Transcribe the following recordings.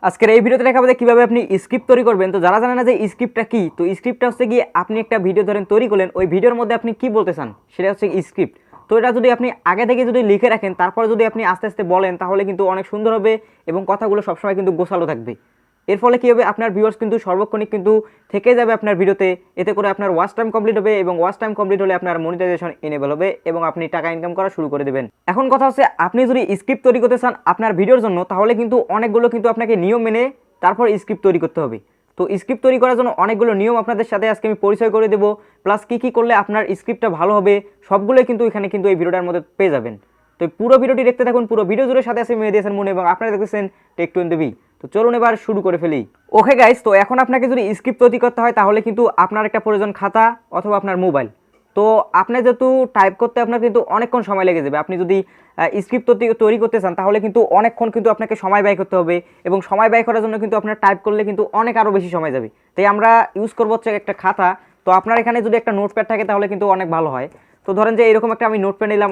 আজকের এই ভিডিওতে দেখাবো যে কিভাবে আপনি স্ক্রিপ্ট তৈরি করবেন। তো যারা জানেন না যে স্ক্রিপ্টটা কি, তো স্ক্রিপ্টটা হচ্ছে গিয়ে আপনি একটা ভিডিও ধরেন তৈরি করলেন, ওই ভিডিওর মধ্যে আপনি কি বলতে চান সেটা হচ্ছে স্ক্রিপ্ট। তো এটা যদি আপনি আগে থেকে যদি লিখে রাখেন, তারপর যদি আপনি আস্তে আস্তে বলেন, তাহলে কিন্তু অনেক সুন্দর হবে এবং কথাগুলো সবসময় কিন্তু গোছালো থাকবে। এর ফলে কী হবে, আপনার ভিউয়ার্স কিন্তু সর্বক্ষণিক কিন্তু থেকে যাবে আপনার ভিডিওতে। এতে করে আপনার ওয়াচ টাইম কমপ্লিট হবে এবং ওয়াচ টাইম কমপ্লিট হলে আপনার মনিটাইজেশন এনেবল হবে এবং আপনি টাকা ইনকাম করা শুরু করে দেবেন। এখন কথা হচ্ছে, আপনি যদি স্ক্রিপ্ট তৈরি করতে চান আপনার ভিডিওর জন্য, তাহলে কিন্তু অনেকগুলো কিন্তু আপনাকে নিয়ম মেনে তারপর স্ক্রিপ্ট তৈরি করতে হবে। তো স্ক্রিপ্ট তৈরি করার জন্য অনেকগুলো নিয়ম আপনাদের সাথে আজকে আমি পরিচয় করে দেবো, প্লাস কী কী করলে আপনার স্ক্রিপ্টটা ভালো হবে সবগুলোই কিন্তু এখানে কিন্তু এই ভিডিওটার মধ্যে পেয়ে যাবেন। তো পুরো ভিডিওটি দেখতে থাকুন, পুরো ভিডিও জুড়ে সাথে আছে মেহেদি হাসান মুন এবং আপনারা দেখতেছেন tech two in the V. তো চলুন এবার শুরু করে ফেলি। ওকে গাইস, তো এখন আপনাকে যদি স্ক্রিপ্ট তৈরি করতে হয় তাহলে কিন্তু আপনার একটা প্রয়োজন খাতা অথবা আপনার মোবাইল। তো আপনি যেহেতু টাইপ করতে আপনার কিন্তু অনেকক্ষণ সময় লেগে যাবে, আপনি যদি স্ক্রিপ্ট তৈরি করতে চান তাহলে কিন্তু অনেকক্ষণ কিন্তু আপনাকে সময় ব্যয় করতে হবে এবং সময় ব্যয় করার জন্য কিন্তু আপনার টাইপ করলে কিন্তু অনেক আরও বেশি সময় যাবে। তাই আমরা ইউজ করবো হচ্ছে একটা খাতা। তো আপনার এখানে যদি একটা নোটপ্যাড থাকে তাহলে কিন্তু অনেক ভালো হয়। তো ধরেন যে এরকম একটা আমি নোটপ্যাড নিলাম,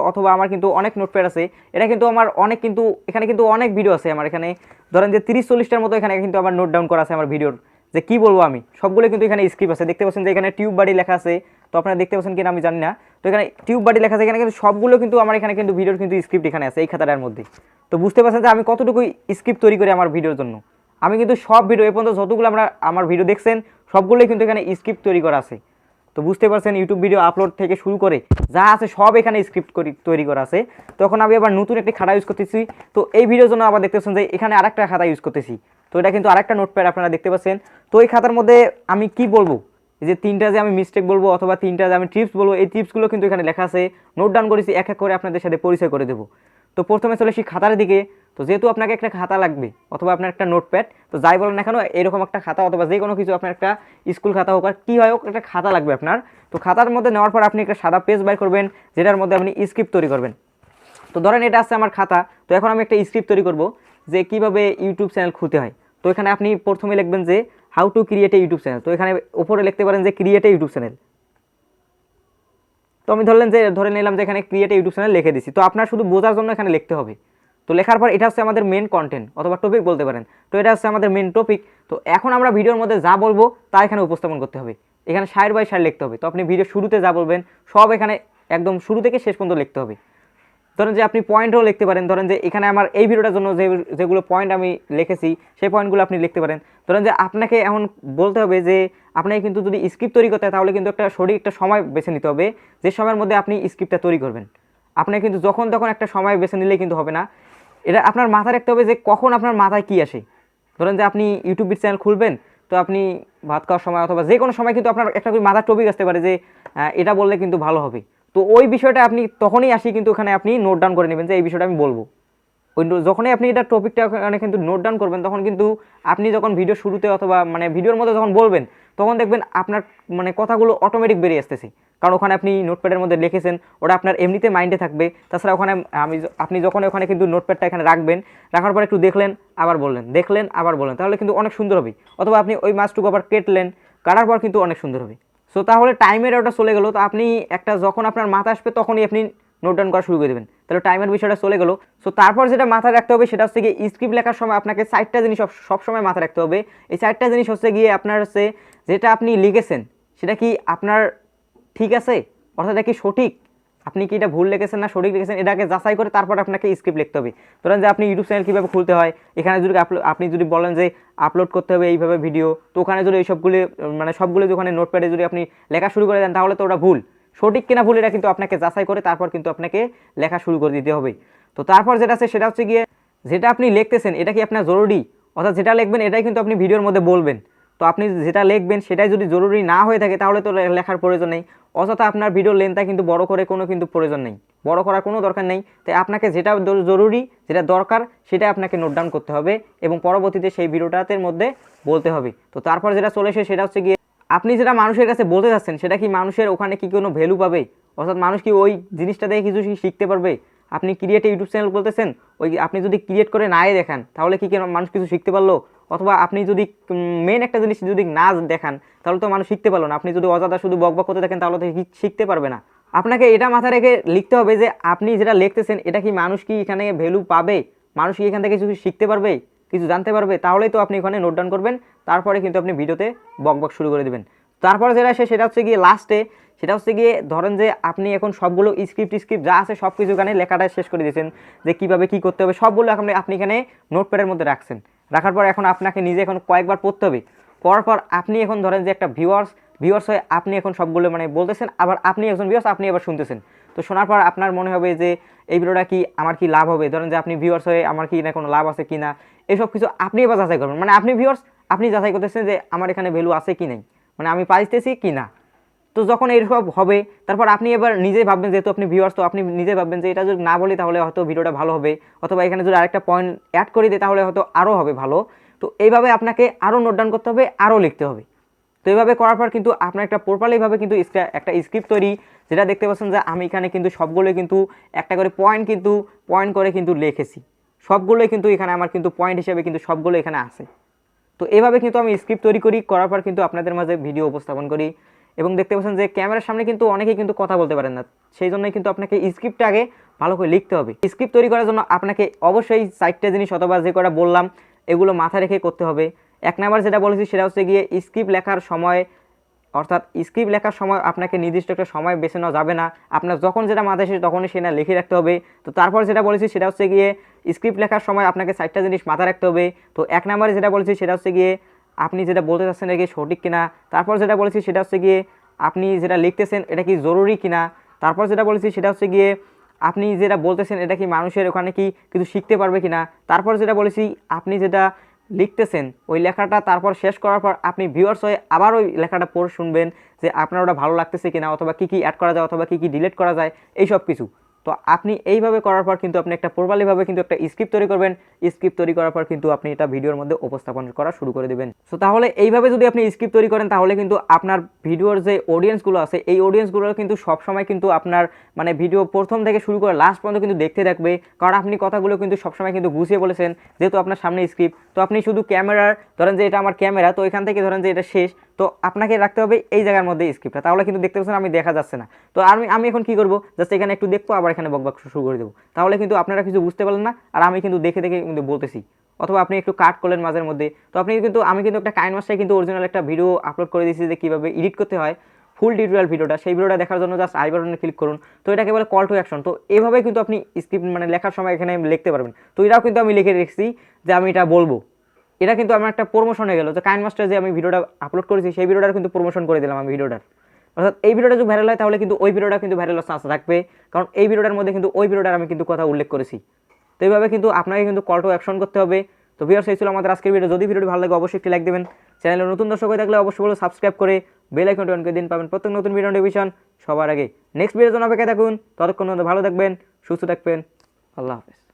অথবা আমার কিন্তু অনেক নোটপ্যাড আছে। এটা কিন্তু আমার অনেক কিন্তু এখানে কিন্তু অনেক ভিডিও আছে আমার এখানে, ধরেন যে 30-40টার মতো এখানে কিন্তু আমার নোট ডাউন করা আছে আমার ভিডিওর, যে কি বলবো আমি সবগুলো কিন্তু এখানে স্ক্রিপ্ট আছে। দেখতে পাচ্ছেন যে এখানে টিউব বাড়ি লেখা আছে, তো আপনারা দেখতে পাচ্ছেন কিনা আমি জানি না। তো এখানে টিউব বাড়ি লেখা আছে, এখানে কিন্তু সবগুলো কিন্তু আমার এখানে কিন্তু ভিডিওর কিন্তু স্ক্রিপ্ট এখানে আছে এই খাতাটার মধ্যে। তো বুঝতে পারছেন যে আমি কতটুকু স্ক্রিপ্ট তৈরি করি আমার ভিডিওর জন্য। আমি কিন্তু সব ভিডিও এ পর্যন্ত যতগুলো আমার ভিডিও দেখছেন সবগুলোই কিন্তু এখানে স্ক্রিপ্ট তৈরি করা আছে। তো বুঝতে পারছেন ইউটিউব ভিডিও আপলোড থেকে শুরু করে যা আছে সব এখানে স্ক্রিপ্ট তৈরি করা আছে। তখন আমি আবার নতুন একটি খাতা ইউজ করতেছি। তো এই ভিডিওর জন্য আবার দেখতেছেন যে এখানে আরেকটা খাতা ইউজ করতেছি। তো এটা কিন্তু আরেকটা নোটপ্যাড আপনারা দেখতে পাচ্ছেন। তো এই খাতার মধ্যে আমি কি বলবো, এই যে তিনটা যে আমি মিস্টেক বলবো অথবা তিনটা যে আমি টিপস বলবো, এই টিপসগুলো কিন্তু এখানে লেখা আছে, নোট ডাউন করেছি, এক এক করে আপনাদের সাথে পরিচয় করে দেবো। তো প্রথমে চলে আসি খাতার দিকে। তো যেহেতু আপনাকে একটা খাতা লাগবে অথবা আপনার একটা নোটপ্যাড, তো যাই বলেন না কেন এরকম একটা খাতা অথবা যে কোনো কিছু, আপনার একটা স্কুল খাতা হোক আর কী হয় হোক, একটা খাতা লাগবে আপনার। তো খাতার মধ্যে নেওয়ার পর আপনি একটা সাদা পেজ বের করবেন, যেটার মধ্যে আপনি স্ক্রিপ্ট তৈরি করবেন। তো ধরেন এটা আছে আমার খাতা। তো এখন আমি একটা স্ক্রিপ্ট তৈরি করব যে কীভাবে ইউটিউব চ্যানেল খুলতে হয়। তো এখানে আপনি প্রথমে লিখবেন যে how to create a YouTube channel. তো এখানে উপরে লিখতে পারেন যে ক্রিয়েট এ ইউটিউব চ্যানেল। তো আমি ধরে নিলাম যে এখানে ক্রিয়েট ইউটিউব চ্যানেল লিখে দিছি। তো আপনার শুধু বোঝার জন্য এখানে লিখতে হবে। তো লেখার পর এটা হচ্ছে আমাদের মেন কন্টেন্ট অথবা টপিক বলতে পারেন। তো এটা হচ্ছে আমাদের মেন টপিক। তো এখন আমরা ভিডিওর মধ্যে যা বলবো তা এখানে উপস্থাপন করতে হবে। এখানে সাইড বাই সাইড লিখতে হবে। তো আপনি ভিডিও শুরুতে যা বলবেন সব এখানে একদম শুরু থেকে শেষ পর্যন্ত লিখতে হবে। ধরেন যে আপনি পয়েন্টও লিখতে পারেন, ধরেন যে এখানে আমার এই ভিডিওটার জন্য যেগুলো পয়েন্ট আমি লিখেছি সেই পয়েন্টগুলো আপনি লিখতে পারেন। ধরেন যে আপনাকে এখন বলতে হবে যে আপনাকে কিন্তু যদি স্ক্রিপ্ট তৈরি করতে হয় তাহলে কিন্তু একটা সঠিক একটা সময় বেছে নিতে হবে, যে সময়ের মধ্যে আপনি স্ক্রিপ্টটা তৈরি করবেন। আপনাকে কিন্তু যখন তখন একটা সময় বেছে নিলেই কিন্তু হবে না। এটা আপনার মাথায় রাখতে হবে যে কখন আপনার মাথায় কী আসে। ধরেন যে আপনি ইউটিউব চ্যানেল খুলবেন, তো আপনি ভাত খাওয়ার সময় অথবা যে কোনো সময় কিন্তু আপনার একটা মাথার টপিক আসতে পারে যে এটা বললে কিন্তু ভালো হবে। তো ওই বিষয়টা আপনি তখনই আসি কিন্তু ওখানে আপনি নোট ডাউন করে নেবেন যে এই বিষয়টা আমি বলবো। ওই যখনই আপনি এটা টপিকটা ওখানে কিন্তু নোট ডাউন করবেন, তখন কিন্তু আপনি যখন ভিডিও শুরুতে অথবা ভিডিওর মধ্যে যখন বলবেন, তখন দেখবেন আপনার কথাগুলো অটোমেটিক বেরিয়ে আসতেছে। কারণ ওখানে আপনি নোটপ্যাডের মধ্যে লিখেছেন, ওটা আপনার এমনিতে মাইন্ডে থাকবে। তাছাড়া ওখানে আপনি যখন ওখানে কিন্তু নোটপ্যাডটা এখানে রাখবেন, রাখার পর একটু দেখলেন আবার বললেন, দেখলেন আবার বললেন, তাহলে কিন্তু অনেক সুন্দর হবে। অথবা আপনি ওই মাছটুকু আবার কেটলেন, কাটার পর কিন্তু অনেক সুন্দর হবে। সো তাহলে টাইমের ওটা চলে গেলো। তো আপনি একটা যখন আপনার মাথা আসবে তখনই আপনি নোট ডাউন করা শুরু করে দেবেন, তাহলে টাইমের বিষয়টা চলে গেলো। সো তারপর যেটা মাথায় রাখতে হবে সেটা হচ্ছে গিয়ে স্ক্রিপ্ট লেখার সময় আপনাকে 4টা জিনিস সবসময় মাথায় রাখতে হবে। এই 4টা জিনিস হচ্ছে গিয়ে আপনার হচ্ছে যেটা আপনি লিখেছেন সেটা কি আপনার ঠিক আছে, অর্থাৎ এটা কি সঠিক, আপনি কি এটা ভুল লিখেছেন না সঠিক লিখেছেন, এটাকে যাচাই করে তারপর আপনাকে স্ক্রিপ্ট লিখতে হবে। ধরেন যে আপনি ইউটিউব চ্যানেল কীভাবে খুলতে হয়, এখানে যদি আপনি যদি বলেন যে আপলোড করতে হবে এইভাবে ভিডিও, তো ওখানে যদি এইসবগুলি সবগুলো যদি ওখানে নোটপ্যাডে যদি আপনি লেখা শুরু করে দেন, তাহলে তো ওটা ভুল। সঠিক কিনা ভুল এটা কিন্তু আপনাকে যাচাই করে তারপর কিন্তু আপনাকে লেখা শুরু করে দিতে হবে। তো তারপর যেটা আছে সেটা হচ্ছে গিয়ে যেটা আপনি লিখতেছেন এটা কি আপনার জরুরি, অর্থাৎ যেটা লিখবেন এটাই কিন্তু আপনি ভিডিওর মধ্যে বলবেন। তো আপনি যেটা লিখবেন সেটাই যদি জরুরি না হয়ে থাকে তাহলে তো লেখার প্রয়োজন নেই। অযথা আপনার ভিডিওর লেন্থটা কিন্তু বড় করে কোনো কিন্তু প্রয়োজন নেই, বড় করার কোনো দরকার নেই। তাই আপনাকে যেটা জরুরি, যেটা দরকার সেটা আপনাকে নোট ডাউন করতে হবে এবং পরবর্তীতে সেই ভিডিওটার মধ্যে বলতে হবে। তো তারপর যেটা চলে এসে সেটা হচ্ছে গিয়ে আপনি যেটা মানুষের কাছে বলতে চাচ্ছেন সেটা কি মানুষের ওখানে কি কোনো ভ্যালু পাবে, অর্থাৎ মানুষ কি ওই জিনিসটা দেখে কিছু শিখতে পারবে। আপনি ক্রিয়েট ইউটিউব চ্যানেল বলতেছেন, ওই আপনি যদি ক্রিয়েট করে নাই দেখান তাহলে কি মানুষ কিছু শিখতে পারলো, অথবা আপনি যদি মেন একটা জিনিস যদি না দেখান তাহলে তো মানুষ শিখতে পারলো না। আপনি যদি অযথা শুধু বকবক করতে থাকেন তাহলে তো শিখতে পারবে না। আপনাকে এটা মাথায় রেখে লিখতে হবে যে আপনি যেটা লিখতেছেন এটা কি মানুষ কি এখানে ভ্যালু পাবে, মানুষ কি এখান থেকে কিছু শিখতে পারবে। কিছু জানতে পারবে, তাহলেই তো আপনি ওখানে নোট ডাউন করবেন, তারপরে কিন্তু আপনি ভিডিওতে বক শুরু করে দেবেন। তারপরে যেটা আসে সেটা হচ্ছে গিয়ে লাস্টে, সেটা হচ্ছে গিয়ে ধরেন যে আপনি এখন সবগুলো স্ক্রিপ্ট যা আছে সব কিছু এখানে লেখাটা শেষ করে দিয়েছেন, যে কীভাবে কী করতে হবে সবগুলো এখন আপনি এখানে নোটপ্যাডের মধ্যে রাখছেন। রাখার পর এখন আপনাকে নিজে এখন কয়েকবার পড়তে হবে। পড়ার পর আপনি এখন ধরেন যে একটা ভিউয়ার্স হয়ে আপনি এখন সবগুলো মানে বলতেছেন, আবার আপনি একজন ভিউয়ার্স, আপনি আবার শুনতেছেন। তো শোনার পর আপনার মনে হবে যে এই ভিডিওটা কি আমার কি লাভ হবে, ধরেন যে আপনি ভিউয়ার্স হয়ে আমার কি না কোনো লাভ আছে কি না, এসব কিছু আপনি এবার যাচাই করবেন। মানে আপনি ভিউয়ার্স, আপনি যাচাই করতেছেন যে আমার এখানে ভ্যালু আছে কি নাই, মানে আমি পাইতেছি কি না। তো যখন এইসব হবে তারপর আপনি এবার নিজেই ভাববেন, যেহেতু আপনি ভিউয়ার্স, তো আপনি নিজে ভাববেন যে এটা যদি না বলি তাহলে হয়তো ভিডিওটা ভালো হবে, অথবা এখানে যদি আরেকটা পয়েন্ট অ্যাড করে দিই তাহলে হয়তো আরও হবে ভালো। তো এইভাবে আপনাকে আরও নোট ডাউন করতে হবে, আরও লিখতে হবে। তো এইভাবে করার পর কিন্তু আপনার একটা প্রপারলিভাবে কিন্তু একটা স্ক্রিপ্ট তৈরি, যেটা দেখতে পাচ্ছেন যে আমি এখানে কিন্তু সবগুলোই কিন্তু একটা করে পয়েন্ট করে কিন্তু লিখেছি, সবগুলোই কিন্তু এখানে আমার কিন্তু পয়েন্ট হিসেবে কিন্তু সবগুলো এখানে আছে। তো এভাবে কিন্তু আমি স্ক্রিপ্ট তৈরি করার পর কিন্তু আপনাদের মাঝে ভিডিও উপস্থাপন করি। এবং দেখতে পাচ্ছেন যে ক্যামেরার সামনে কিন্তু অনেকেই কিন্তু কথা বলতে পারেন না, সেই জন্যই কিন্তু আপনাকে স্ক্রিপ্টটা আগে ভালো করে লিখতে হবে। স্ক্রিপ্ট তৈরি করার জন্য আপনাকে অবশ্যই 4টা জিনিস অথবা যে কটা বললাম এগুলো মাথায় রেখে করতে হবে। 1 নাম্বার যেটা বলেছি সেটা হচ্ছে গিয়ে স্ক্রিপ্ট লেখার সময়, অর্থাৎ স্ক্রিপ্ট লেখার সময় আপনাকে নির্দিষ্ট একটা সময় বেছে নেওয়া যাবে না, আপনার যখন যেটা মাথায় এসে তখনই সেটা লিখে রাখতে হবে। তো তারপর যেটা বলেছি সেটা হচ্ছে গিয়ে স্ক্রিপ্ট লেখার সময় আপনাকে 4টা জিনিস মাথায় রাখতে হবে। তো 1 নাম্বারে যেটা বলেছি সেটা হচ্ছে গিয়ে আপনি যেটা বলতে চাচ্ছেন এটা কি সঠিক কিনা, তারপর যেটা বলেছি সেটা হচ্ছে গিয়ে আপনি যেটা লিখতেছেন এটা কি জরুরি কিনা, তারপর যেটা বলেছি সেটা হচ্ছে গিয়ে আপনি যেটা বলতেছেন এটা কি মানুষের ওখানে কি কিছু শিখতে পারবে কিনা, তারপর যেটা বলেছি আপনি যেটা লিখতেছেন ওই লেখাটা তারপর শেষ করার পর আপনি ভিউয়ার্স হয়ে আবার ওই লেখাটা পড়ে শুনবেন যে আপনার ওটা ভালো লাগতেছে কিনা, অথবা কী অ্যাড করা যায় অথবা কী ডিলিট করা যায়, এই সব কিছু। তো আপনি এইভাবে করার পর কিন্তু আপনি একটা প্রপারলিভাবে কিন্তু একটা স্ক্রিপ্ট তৈরি করবেন। স্ক্রিপ্ট তৈরি করার পর কিন্তু আপনি এটা ভিডিওর মধ্যে উপস্থাপন করা শুরু করে দেবেন। সো তাহলে এইভাবে যদি আপনি স্ক্রিপ্ট তৈরি করেন তাহলে কিন্তু আপনার ভিডিওর যে অডিয়েন্সগুলো আছে এই অডিয়েন্সগুলো কিন্তু সবসময় কিন্তু আপনার মানে ভিডিও প্রথম থেকে শুরু করে লাস্ট পর্যন্ত কিন্তু দেখতে থাকবে, কারণ আপনি কথাগুলো কিন্তু সবসময় কিন্তু গুছিয়ে বলেছেন, যেহেতু আপনার সামনে স্ক্রিপ্ট। তো আপনি শুধু ক্যামেরার ধরেন যে এটা আমার ক্যামেরা, তো এখান থেকে ধরেন যে এটা শেষ, তো আপনাকে রাখতে হবে এই জায়গার মধ্যে স্ক্রিপ্টটা, তাহলে কিন্তু দেখতে পাচ্ছেন আমি দেখা যাচ্ছে না। তো আমি এখন কি করবো, জাস্ট এখানে একটু দেখবো আবার এখানে বকবক শুরু করে দেবো, তাহলে কিন্তু আপনারা কিছু বুঝতে পারলেন না, আর আমি কিন্তু দেখে কিন্তু বলতেছি। অথবা আপনি একটু কাট করলেন মাঝের মধ্যে, তো আমি কিন্তু একটা কাইনমাস্টারে কিন্তু অরিজিনাল একটা ভিডিও আপলোড করে দিয়েছি যে কীভাবে এডিট করতে হয়, ফুল টিউটোরিয়াল ভিডিওটা, সেই ভিডিওটা দেখার জন্য জাস্ট আই বাটনে ক্লিক করুন। তো এটাকে বলে কল টু অ্যাকশন। তো এভাবে কিন্তু আপনি স্ক্রিপ্ট মানে লেখার সময় এখানে লিখতে পারবেন। তো এটাও কিন্তু আমি লিখে রেখেছি যে আমি এটা বলবো, এটা কিন্তু আমার একটা প্রমোশন হয়ে গেল, যে কাইনমাস্টার যে আমি ভিডিওটা আপলোড করেছি সেই ভিডিওটার কিন্তু প্রমোশন করে দিলাম আমি ভিডিওটার। অর্থাৎ এই ভিডিওটা যদি ভাইরাল হয় তাহলে কিন্তু ওই ভিডিওটা কিন্তু ভাইরাল চান্স থাকবে, কারণ এই ভিডিওটার মধ্যে কিন্তু ওই ভিডিওটার আমি কিন্তু কথা উল্লেখ করেছি। তো এইভাবে কিন্তু আপনাকে কিন্তু কল টু অ্যাকশন করতে হবে। তো ভিউয়ার্স, এই ছিল আমাদের আজকের ভিডিও। যদি ভিডিওটি ভালো লাগে অবশ্যই একটি লাইক দেবেন, চ্যানেলে নতুন দর্শক হয়ে থাকলে অবশ্যই বলো সাবস্ক্রাইব করে বেল আইকনটি অন করে দিন, পাবেন প্রত্যেক নতুন ভিডিও নোটিফিকেশন সবার আগে। নেক্সট ভিডিওর জন্য অপেক্ষায় থাকুন, ততক্ষণ ভালো থাকবেন, সুস্থ থাকবেন, আল্লাহ হাফেজ।